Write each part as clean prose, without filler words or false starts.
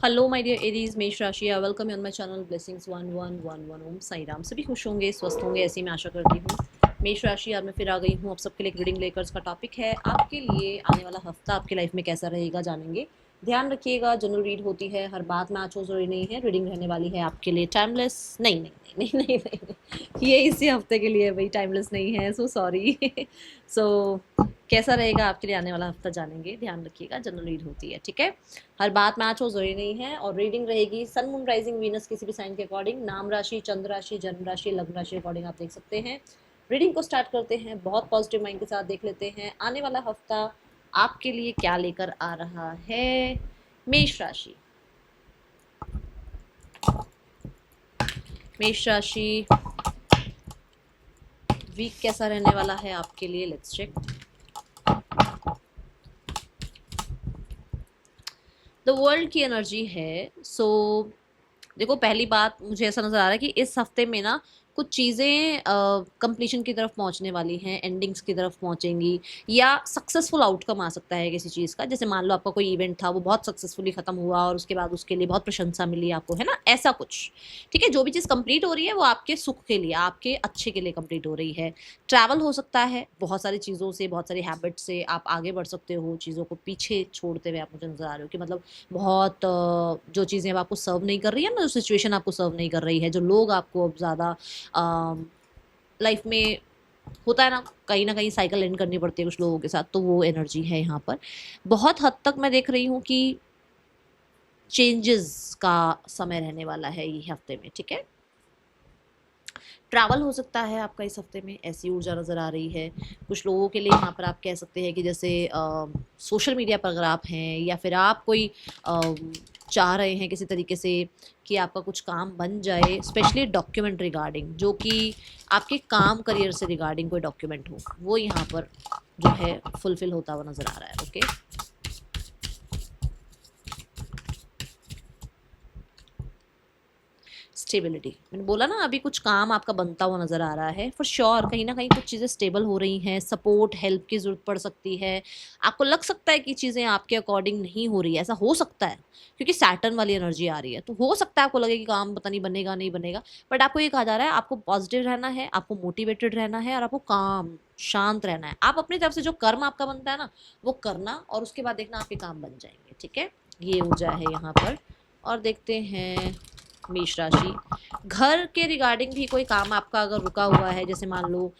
Hello my dear Aries, मेष राशि, welcome on my channel blessings 1111। ओम साई राम। सभी खुश होंगे, स्वस्थ होंगे, ऐसी मैं आशा करती हूँ। मेष राशि, आज मैं फिर आ गई हूँ आप सबके लिए एक रीडिंग लेकर। इसका टॉपिक है आपके लिए आने वाला हफ्ता आपकी लाइफ में कैसा रहेगा, जानेंगे। ध्यान रखिएगा, जनरल रीड होती है, हर बात में आज जरूरी नहीं है। रीडिंग रहने वाली है आपके लिए टाइमलेस। नहीं नहीं नहीं नहीं नहीं, नहीं, नहीं। ये इसी हफ्ते के लिए भाई, टाइमलेस नहीं है। So sorry. सो कैसा रहेगा आपके लिए आने वाला हफ्ता, जानेंगे। ध्यान रखिएगा, जनरल रीड होती है, ठीक है। हर बात मैच हो जरूरी नहीं है। और रीडिंग रहेगी सन मून राइजिंग वीनस किसी भी साइन के अकॉर्डिंग, नाम राशि, चंद्र राशि, जन्म राशि, लग्न राशि अकॉर्डिंग आप देख सकते हैं। रीडिंग को स्टार्ट करते हैं, बहुत पॉजिटिव माइंड के साथ देख लेते हैं आने वाला हफ्ता आपके लिए क्या लेकर आ रहा है। मेष राशि, मेष राशि वीक कैसा रहने वाला है आपके लिए, लेट्स चेक। द वर्ल्ड की एनर्जी है। सो देखो, पहली बात मुझे ऐसा नज़र आ रहा है कि इस हफ्ते में ना कुछ चीज़ें कंप्लीशन की तरफ पहुंचने वाली हैं, एंडिंग्स की तरफ पहुंचेंगी, या सक्सेसफुल आउटकम आ सकता है किसी चीज़ का। जैसे मान लो आपका कोई इवेंट था, वो बहुत सक्सेसफुली ख़त्म हुआ और उसके बाद उसके लिए बहुत प्रशंसा मिली आपको, है ना, ऐसा कुछ। ठीक है, जो भी चीज़ कंप्लीट हो रही है वो आपके सुख के लिए, आपके अच्छे के लिए कंप्लीट हो रही है। ट्रैवल हो सकता है, बहुत सारी चीज़ों से, बहुत सारी हैबिट से आप आगे बढ़ सकते हो, चीज़ों को पीछे छोड़ते हुए आप मुझे नज़र आ रहे हो कि मतलब बहुत जो चीज़ें अब आपको सर्व नहीं कर रही है ना, जो सिचुएशन आपको सर्व नहीं कर रही है, जो लोग आपको अब ज़्यादा लाइफ में होता है ना कहीं साइकिल एंड करनी पड़ती है कुछ लोगों के साथ, तो वो एनर्जी है यहाँ पर। बहुत हद तक मैं देख रही हूँ कि चेंजेस का समय रहने वाला है ये हफ्ते में, ठीक है। ट्रैवल हो सकता है आपका इस हफ्ते में, ऐसी ऊर्जा नज़र आ रही है। कुछ लोगों के लिए यहाँ पर आप कह सकते हैं कि जैसे सोशल मीडिया पर अगर आप हैं, या फिर आप कोई चाह रहे हैं किसी तरीके से कि आपका कुछ काम बन जाए, स्पेशली डॉक्यूमेंट रिगार्डिंग, जो कि आपके काम करियर से रिगार्डिंग कोई डॉक्यूमेंट हो, वो यहाँ पर जो है फुलफिल होता हुआ नज़र आ रहा है। ओके, स्टेबिलिटी, मैंने बोला ना अभी कुछ काम आपका बनता हुआ नज़र आ रहा है फॉर श्योर। कहीं ना कहीं कुछ चीज़ें स्टेबल हो रही हैं, सपोर्ट हेल्प की ज़रूरत पड़ सकती है। आपको लग सकता है कि चीज़ें आपके अकॉर्डिंग नहीं हो रही है, ऐसा हो सकता है क्योंकि सैटर्न वाली एनर्जी आ रही है, तो हो सकता है आपको लगे कि काम पता नहीं बनेगा नहीं बनेगा। बट आपको ये कहा जा रहा है आपको पॉजिटिव रहना है, आपको मोटिवेटेड रहना है, और आपको काम शांत रहना है। आप अपनी तरफ से जो कर्म आपका बनता है ना, वो करना, और उसके बाद देखना आपके काम बन जाएंगे, ठीक है। ये ऊर्जा है यहाँ पर। और देखते हैं मेष राशि, घर के रिगार्डिंग भी कोई काम आपका अगर रुका हुआ है, जैसे मान लो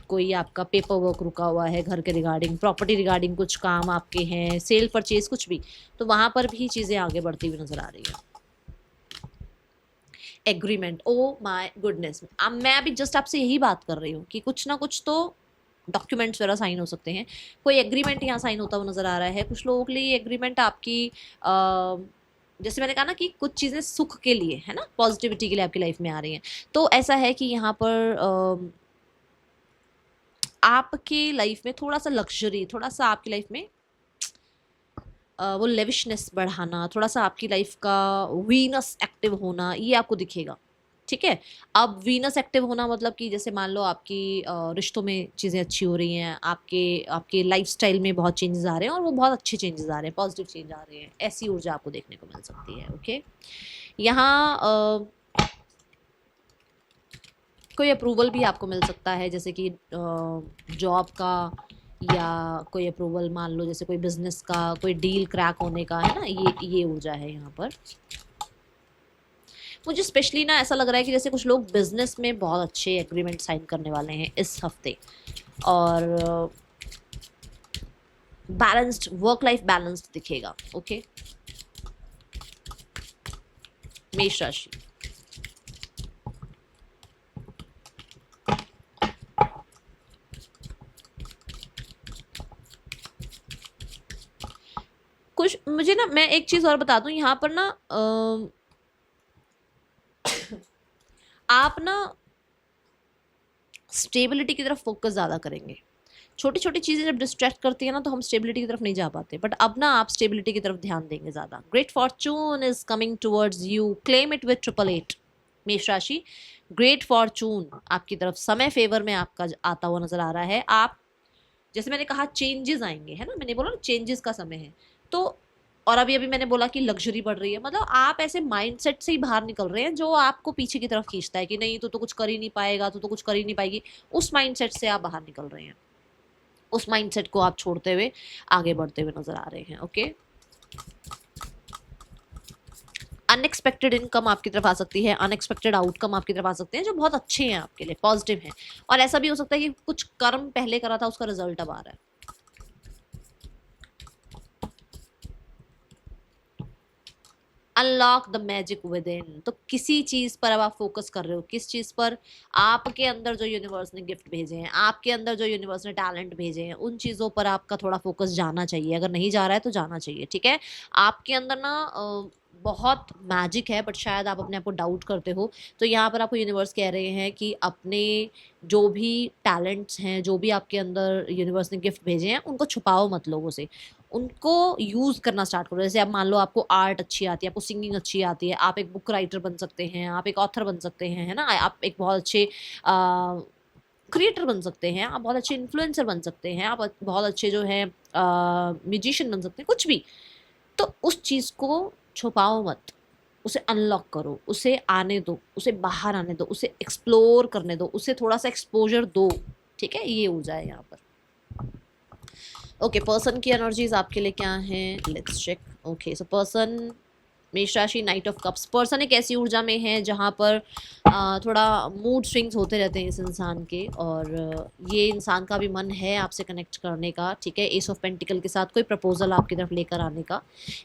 कोई आपका पेपर वर्क रुका हुआ है घर के रिगार्डिंग, प्रॉपर्टी रिगार्डिंग कुछ काम आपके हैं, सेल परचेज कुछ भी, तो वहां पर भी चीज़ें आगे बढ़ती हुई नजर आ रही है। एग्रीमेंट, ओ माय गुडनेस, अब मैं अभी जस्ट आपसे यही बात कर रही हूँ कि कुछ ना कुछ तो डॉक्यूमेंट्स वगैरह साइन हो सकते हैं। कोई एग्रीमेंट यहाँ साइन होता हुआ नजर आ रहा है। कुछ लोगों के लिए एग्रीमेंट आपकी जैसे मैंने कहा ना कि कुछ चीज़ें सुख के लिए है ना, पॉजिटिविटी के लिए आपकी लाइफ में आ रही हैं। तो ऐसा है कि यहाँ पर आपकी लाइफ में थोड़ा सा लग्जरी, थोड़ा सा आपकी लाइफ में वो लेविशनेस बढ़ाना, थोड़ा सा आपकी लाइफ का वीनस एक्टिव होना, ये आपको दिखेगा, ठीक है। अब वीनस एक्टिव होना मतलब कि जैसे मान लो आपकी रिश्तों में चीज़ें अच्छी हो रही हैं, आपके आपके लाइफस्टाइल में बहुत चेंजेस आ रहे हैं, और वो बहुत अच्छे चेंजेस आ रहे हैं, पॉजिटिव चेंज आ रहे हैं, ऐसी ऊर्जा आपको देखने को मिल सकती है। ओके, यहाँ कोई अप्रूवल भी आपको मिल सकता है, जैसे कि जॉब का, या कोई अप्रूवल मान लो जैसे कोई बिजनेस का, कोई डील क्रैक होने का, है ना, ये ऊर्जा है यहाँ पर। मुझे स्पेशली ना ऐसा लग रहा है कि जैसे कुछ लोग बिजनेस में बहुत अच्छे एग्रीमेंट साइन करने वाले हैं इस हफ्ते, और बैलेंस्ड वर्क लाइफ बैलेंस्ड दिखेगा। ओके, मेष राशि, कुछ मुझे ना, मैं एक चीज और बता दूं यहाँ पर ना, आप ना स्टेबिलिटी की तरफ फोकस ज़्यादा करेंगे। छोटी छोटी चीज़ें जब डिस्ट्रैक्ट करती है ना, तो हम स्टेबिलिटी की तरफ नहीं जा पाते, बट अब ना आप स्टेबिलिटी की तरफ ध्यान देंगे ज़्यादा। Great Fortune is coming towards you, claim it with 888। मेष राशि, ग्रेट फॉर्चून आपकी तरफ समय फेवर में आपका आता हुआ नजर आ रहा है। आप, जैसे मैंने कहा, चेंजेस आएंगे, है ना, मैंने बोला ना चेंजेस का समय है, तो और अभी अभी मैंने बोला कि लग्जरी बढ़ रही है, मतलब आप ऐसे माइंडसेट से ही बाहर निकल रहे हैं जो आपको पीछे की तरफ खींचता है कि नहीं तू तो कुछ कर ही नहीं पाएगा, तू तो कुछ कर ही नहीं पाएगी। उस माइंडसेट से आप बाहर निकल रहे हैं, उस माइंडसेट को आप छोड़ते हुए आगे बढ़ते हुए नजर आ रहे हैं। ओके, अनएक्सपेक्टेड इनकम आपकी तरफ आ सकती है, अनएक्सपेक्टेड आउटकम आपकी तरफ आ सकते हैं जो बहुत अच्छे हैं आपके लिए, पॉजिटिव हैं। और ऐसा भी हो सकता है कि कुछ कर्म पहले करा था उसका रिजल्ट अब आ रहा है। Unlock the magic with in, तो किसी चीज पर अब आप फोकस कर रहे हो, किस चीज पर, आपके अंदर जो यूनिवर्स ने गिफ्ट भेजे हैं, आपके अंदर जो यूनिवर्स ने टैलेंट भेजे हैं, उन चीजों पर आपका थोड़ा फोकस जाना चाहिए। अगर नहीं जा रहा है तो जाना चाहिए, ठीक है। आपके अंदर ना बहुत मैजिक है, बट शायद आप अपने आप को डाउट करते हो। तो यहाँ पर आपको यूनिवर्स कह रहे हैं कि अपने जो भी टैलेंट्स हैं, जो भी आपके अंदर यूनिवर्स ने गिफ्ट भेजे हैं, उनको छुपाओ मत लोगों से, उनको यूज़ करना स्टार्ट करो। जैसे आप मान लो आपको आर्ट अच्छी आती है, आपको सिंगिंग अच्छी आती है, आप एक बुक राइटर बन सकते हैं, आप एक ऑथर बन सकते हैं, है ना, आप एक बहुत अच्छे क्रिएटर बन सकते हैं, आप बहुत अच्छे इन्फ्लुएंसर बन सकते हैं, आप बहुत अच्छे जो है म्यूजिशियन बन सकते हैं, कुछ भी। तो उस चीज़ को छुपाओ मत, उसे अनलॉक करो, उसे आने दो, उसे बाहर आने दो, उसे एक्सप्लोर करने दो, उसे थोड़ा सा एक्सपोजर दो, ठीक है। ये ऊर्जा है यहाँ पर। ओके, पर्सन की एनर्जीज आपके लिए क्या हैं, let's check. Okay, so person मेष राशि, नाइट ऑफ कप्स। पर्सन एक ऐसी ऊर्जा में है जहाँ पर थोड़ा मूड स्विंग्स होते रहते हैं इस इंसान के, और ये इंसान का भी मन है आपसे कनेक्ट करने का, ठीक है। एस ऑफ पेंटिकल के साथ कोई प्रपोजल आपकी तरफ लेकर आने का,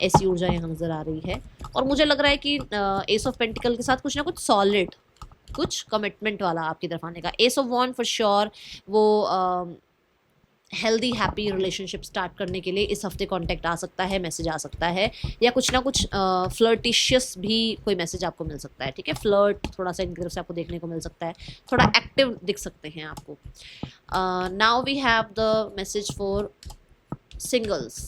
ऐसी ऊर्जा यहाँ नज़र आ रही है। और मुझे लग रहा है कि एस ऑफ पेंटिकल के साथ कुछ ना कुछ सॉलिड, कुछ कमिटमेंट वाला आपकी तरफ आने का। Ace of wand for sure वो हेल्दी हैप्पी रिलेशनशिप स्टार्ट करने के लिए इस हफ्ते कांटेक्ट आ सकता है, मैसेज आ सकता है, या कुछ ना कुछ फ्लर्टिशियस भी कोई मैसेज आपको मिल सकता है, ठीक है। फ्लर्ट थोड़ा सा इनकी तरफ से आपको देखने को मिल सकता है, थोड़ा एक्टिव दिख सकते हैं आपको। Now we have the message for singles,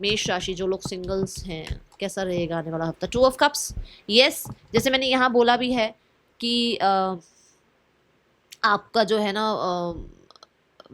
मेष राशि, जो लोग सिंगल्स हैं, कैसा रहेगा आने वाला हफ्ता। टू ऑफ कप्स, यस, जैसे मैंने यहाँ बोला भी है कि आपका जो है ना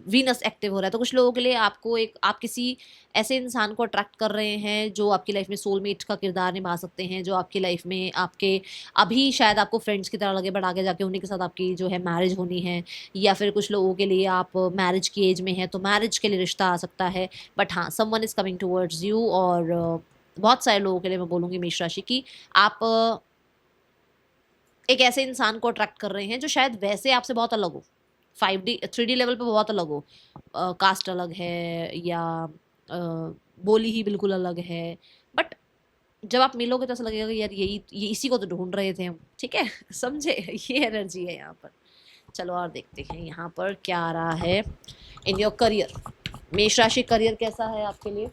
वीनस एक्टिव हो रहा है, तो कुछ लोगों के लिए आपको एक, आप किसी ऐसे इंसान को अट्रैक्ट कर रहे हैं जो आपकी लाइफ में सोलमेट का किरदार निभा सकते हैं, जो आपकी लाइफ में आपके अभी शायद आपको फ्रेंड्स की तरह लगे, बट आगे जाके उन्हीं के साथ आपकी जो है मैरिज होनी है। या फिर कुछ लोगों के लिए आप मैरिज की एज में हैं तो मैरिज के लिए रिश्ता आ सकता है। बट हाँ, someone is coming towards you. और बहुत सारे लोगों के लिए मैं बोलूँगी मेष राशि की, आप एक ऐसे इंसान को अट्रैक्ट कर रहे हैं जो शायद वैसे आपसे बहुत अलग हो, 5D 3D लेवल पे बहुत अलग हो, कास्ट अलग है, या बोली ही बिल्कुल अलग है, बट जब आप मिलोगे तो ऐसा लगेगा कि यार ये इसी को तो ढूंढ रहे थे हम, ठीक है। समझे, ये एनर्जी है यहाँ पर। चलो और देखते हैं यहाँ पर क्या आ रहा है इन योर करियर। मेष राशि, करियर कैसा है आपके लिए।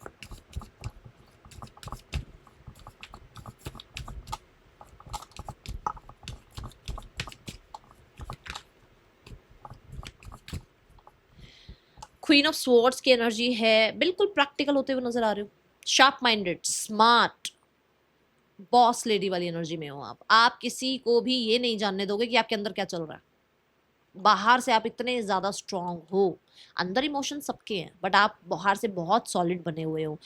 क्वीन ऑफ स्वॉर्ड्स की एनर्जी है, बिल्कुल प्रैक्टिकल होते हुए नजर आ रहे हो, sharp minded, smart, boss lady वाली एनर्जी में हो आप किसी को भी ये नहीं जानने दोगे कि आपके अंदर क्या चल रहा है। बाहर से आप इतने ज़्यादा स्ट्रांग हो, अंदर इमोशन सबके हैं, बट आप बाहर से बहुत सॉलिड बने हुए हो।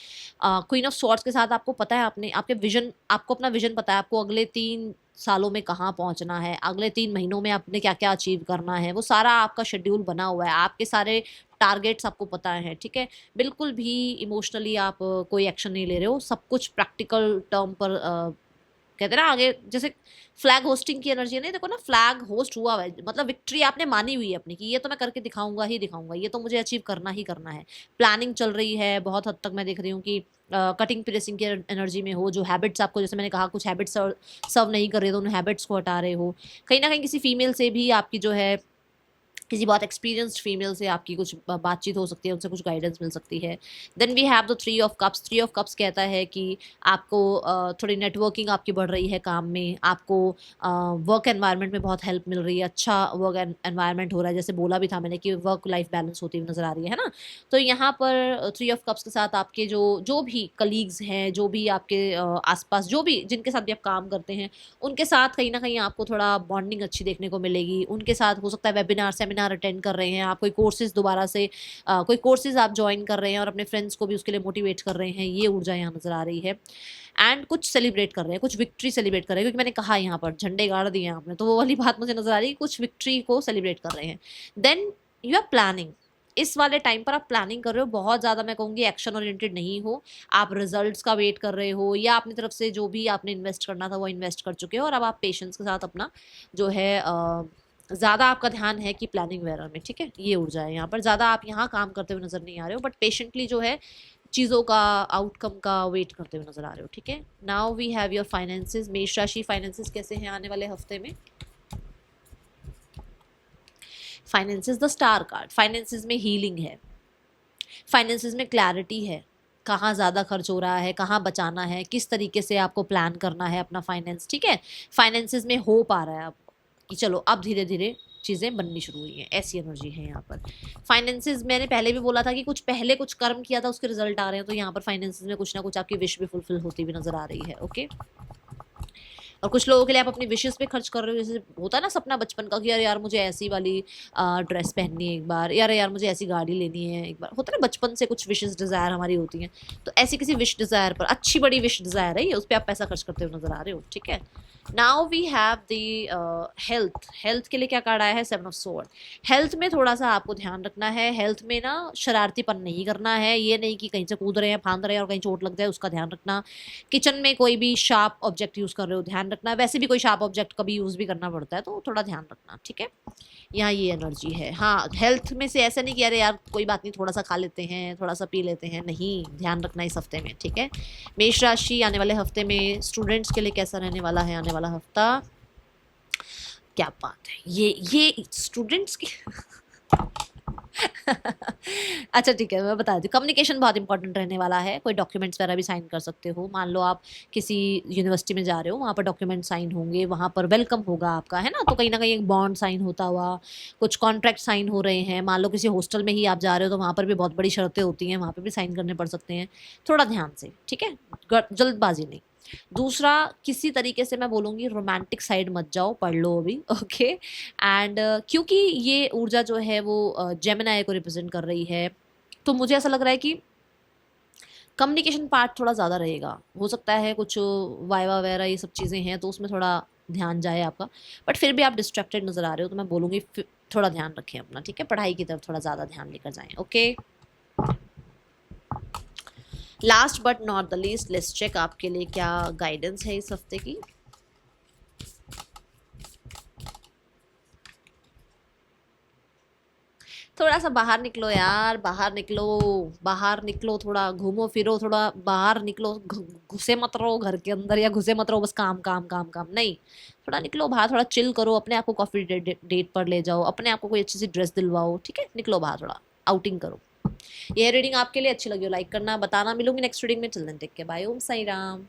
क्वीन ऑफ स्वॉर्ड्स के साथ आपको पता है, आपने आपके विजन, आपको अपना विजन पता है, आपको अगले 3 सालों में कहाँ पहुँचना है, अगले 3 महीनों में आपने क्या क्या अचीव करना है, वो सारा आपका शेड्यूल बना हुआ है, आपके सारे टारगेट्स आपको पता है, ठीक है। बिल्कुल भी इमोशनली आप कोई एक्शन नहीं ले रहे हो, सब कुछ प्रैक्टिकल टर्म पर कहते हैं ना, आगे जैसे फ्लैग होस्टिंग की एनर्जी है, नहीं देखो ना, फ्लैग होस्ट हुआ है, मतलब विक्ट्री आपने मानी हुई है अपनी कि ये तो मैं करके दिखाऊंगा ही दिखाऊंगा, ये तो मुझे अचीव करना ही करना है। प्लानिंग चल रही है बहुत हद तक, मैं देख रही हूँ कि कटिंग प्रेसिंग की एनर्जी में हो, जो हैबिट्स आपको, जैसे मैंने कहा, कुछ हैबिट्स सर्व नहीं कर रहे तो उन हैबिट्स को हटा रहे हो। कहीं ना कहीं किसी फीमेल से भी आपकी जो है, किसी बहुत एक्सपीरियंस्ड फीमेल से आपकी कुछ बातचीत हो सकती है, उनसे कुछ गाइडेंस मिल सकती है। Then we have the 3 of cups. 3 of cups कहता है कि आपको थोड़ी नेटवर्किंग आपकी बढ़ रही है काम में, आपको वर्क एनवायरनमेंट में बहुत हेल्प मिल रही है, अच्छा वर्क एनवायरनमेंट हो रहा है, जैसे बोला भी था मैंने कि वर्क लाइफ बैलेंस होती हुई नज़र आ रही है ना। तो यहाँ पर 3 ऑफ कप्स के साथ आपके जो जो भी कलीग्स हैं, जो भी आपके आसपास, जो भी जिनके साथ भी आप काम करते हैं, उनके साथ कहीं ना कहीं आपको थोड़ा बॉन्डिंग अच्छी देखने को मिलेगी। उनके साथ हो सकता है वेबिनार सेमिनार वेबिनार अटेंड कर रहे हैं, आप कोई कोर्सेज दोबारा से कोई कोर्सेज आप ज्वाइन कर रहे हैं और अपने फ्रेंड्स को भी उसके लिए मोटिवेट कर रहे हैं, ये ऊर्जा यहाँ नज़र आ रही है। एंड कुछ सेलिब्रेट कर रहे हैं, कुछ विक्ट्री सेलिब्रेट कर रहे हैं, क्योंकि मैंने कहा यहाँ पर झंडे गाड़ दिए हैं आपने, तो वो वाली बात मुझे नज़र आ रही है, कुछ विक्ट्री को सेलिब्रेट कर रहे हैं। देन यू आर प्लानिंग, इस वाले टाइम पर आप प्लानिंग कर रहे हो, बहुत ज़्यादा मैं कहूँगी एक्शन ओरिएंटेड नहीं हो, आप रिजल्ट्स का वेट कर रहे हो, या अपनी तरफ से जो भी आपने इन्वेस्ट करना था वो इन्वेस्ट कर चुके हो, और अब आप पेशेंस के साथ अपना जो है ज़्यादा आपका ध्यान है कि प्लानिंग वगैरह में, ठीक है, ये ऊर्जा है यहाँ पर। ज़्यादा आप यहाँ काम करते हुए नज़र नहीं आ रहे हो, बट पेशेंटली जो है चीज़ों का आउटकम का वेट करते हुए नज़र आ रहे हो, ठीक है। Now we have your finances. मेष राशि फाइनेंसेस कैसे हैं आने वाले हफ्ते में? Finances the star card. Finances में हीलिंग है, फाइनेंसेस में क्लैरिटी है, कहाँ ज़्यादा खर्च हो रहा है, कहाँ बचाना है, किस तरीके से आपको प्लान करना है अपना फाइनेंस, ठीक है। फाइनेंसेस में होप आ रहा है आपको कि चलो अब धीरे धीरे चीज़ें बननी शुरू हुई हैं, ऐसी एनर्जी है यहाँ पर। फाइनेंसेस मैंने पहले भी बोला था कि कुछ पहले कुछ कर्म किया था उसके रिजल्ट आ रहे हैं, तो यहाँ पर फाइनेंसेस में कुछ ना कुछ आपकी विश भी फुलफिल होती हुई नजर आ रही है, ओके। और कुछ लोगों के लिए आप अपनी विशेस पे खर्च कर रहे हो, जैसे होता है ना सपना बचपन का कि यार यार मुझे ऐसी वाली ड्रेस पहननी है एक बार, यार यार मुझे ऐसी गाड़ी लेनी है एक बार, होता है ना बचपन से कुछ विशेस डिज़ायर हमारी होती हैं, तो ऐसी किसी विश डिज़ायर पर, अच्छी बड़ी विश डिज़ायर है ये, उस पर आप पैसा खर्च करते हुए नजर आ रहे हो, ठीक है। Now we have the health. Health के लिए क्या कार्ड आया है? 7 ऑफ स्वॉर्ड। हेल्थ में थोड़ा सा आपको ध्यान रखना है, हेल्थ में ना शरारतीपन नहीं करना है, ये नहीं कि कहीं से कूद रहे हैं फांद रहे हैं और कहीं चोट लग जाए, उसका ध्यान रखना। किचन में कोई भी शार्प ऑब्जेक्ट यूज़ कर रहे हो, ध्यान रखना। वैसे भी कोई शार्प ऑब्जेक्ट कभी यूज़ भी करना पड़ता है, तो थोड़ा ध्यान रखना, ठीक है। यहाँ ये एनर्जी है। हाँ, हेल्थ में से ऐसा नहीं कि अरे यार कोई बात नहीं, थोड़ा सा खा लेते हैं, थोड़ा सा पी लेते हैं, नहीं, ध्यान रखना इस हफ्ते में, ठीक है। मेष राशि आने वाले हफ्ते में स्टूडेंट्स के लिए कैसा रहने वाला है आने वाला हफ्ता? क्या बात है, ये स्टूडेंट्स की अच्छा ठीक है, मैं बता देती हूँ। कम्युनिकेशन बहुत इंपॉर्टेंट रहने वाला है, कोई डॉक्यूमेंट्स वगैरह भी साइन कर सकते हो। मान लो आप किसी यूनिवर्सिटी में जा रहे हो, वहाँ पर डॉक्यूमेंट साइन होंगे, वहाँ पर वेलकम होगा आपका, है ना, तो कहीं ना कहीं एक बॉन्ड साइन होता हुआ, कुछ कॉन्ट्रैक्ट साइन हो रहे हैं। मान लो किसी हॉस्टल में ही आप जा रहे हो, तो वहाँ पर भी बहुत बड़ी शर्तें होती हैं, वहाँ पर भी साइन करने पड़ सकते हैं, थोड़ा ध्यान से, ठीक है, जल्दबाजी नहीं। दूसरा, किसी तरीके से मैं बोलूँगी रोमांटिक साइड मत जाओ, पढ़ लो अभी, ओके। एंड क्योंकि ये ऊर्जा जो है वो जेमिनाई को रिप्रेजेंट कर रही है, तो मुझे ऐसा लग रहा है कि कम्युनिकेशन पार्ट थोड़ा ज़्यादा रहेगा। हो सकता है कुछ वाइवा वगैरह ये सब चीज़ें हैं, तो उसमें थोड़ा ध्यान जाए आपका, बट फिर भी आप डिस्ट्रैक्टेड नज़र आ रहे हो, तो मैं बोलूँगी थोड़ा ध्यान रखें अपना, ठीक है, पढ़ाई की तरफ थोड़ा ज़्यादा ध्यान लेकर जाएँ, okay. Last but not the least, let's check आपके लिए क्या गाइडेंस है इस हफ्ते की। थोड़ा सा बाहर निकलो यार, बाहर निकलो, बाहर निकलो, थोड़ा घूमो फिरो, थोड़ा बाहर निकलो, घुसे मत रहो घर के अंदर, या घुसे मत रहो बस काम काम काम काम, नहीं, थोड़ा निकलो बाहर, थोड़ा चिल करो, अपने आप को कॉफी डेट पर ले जाओ, अपने आप को कोई अच्छी सी ड्रेस दिलवाओ, ठीक है, निकलो बाहर, थोड़ा आउटिंग करो। ये रीडिंग आपके लिए अच्छी लगी हो लाइक करना, बताना। मिलूंगी नेक्स्ट रीडिंग में, चलने टेक के, बाय, ओम साई राम।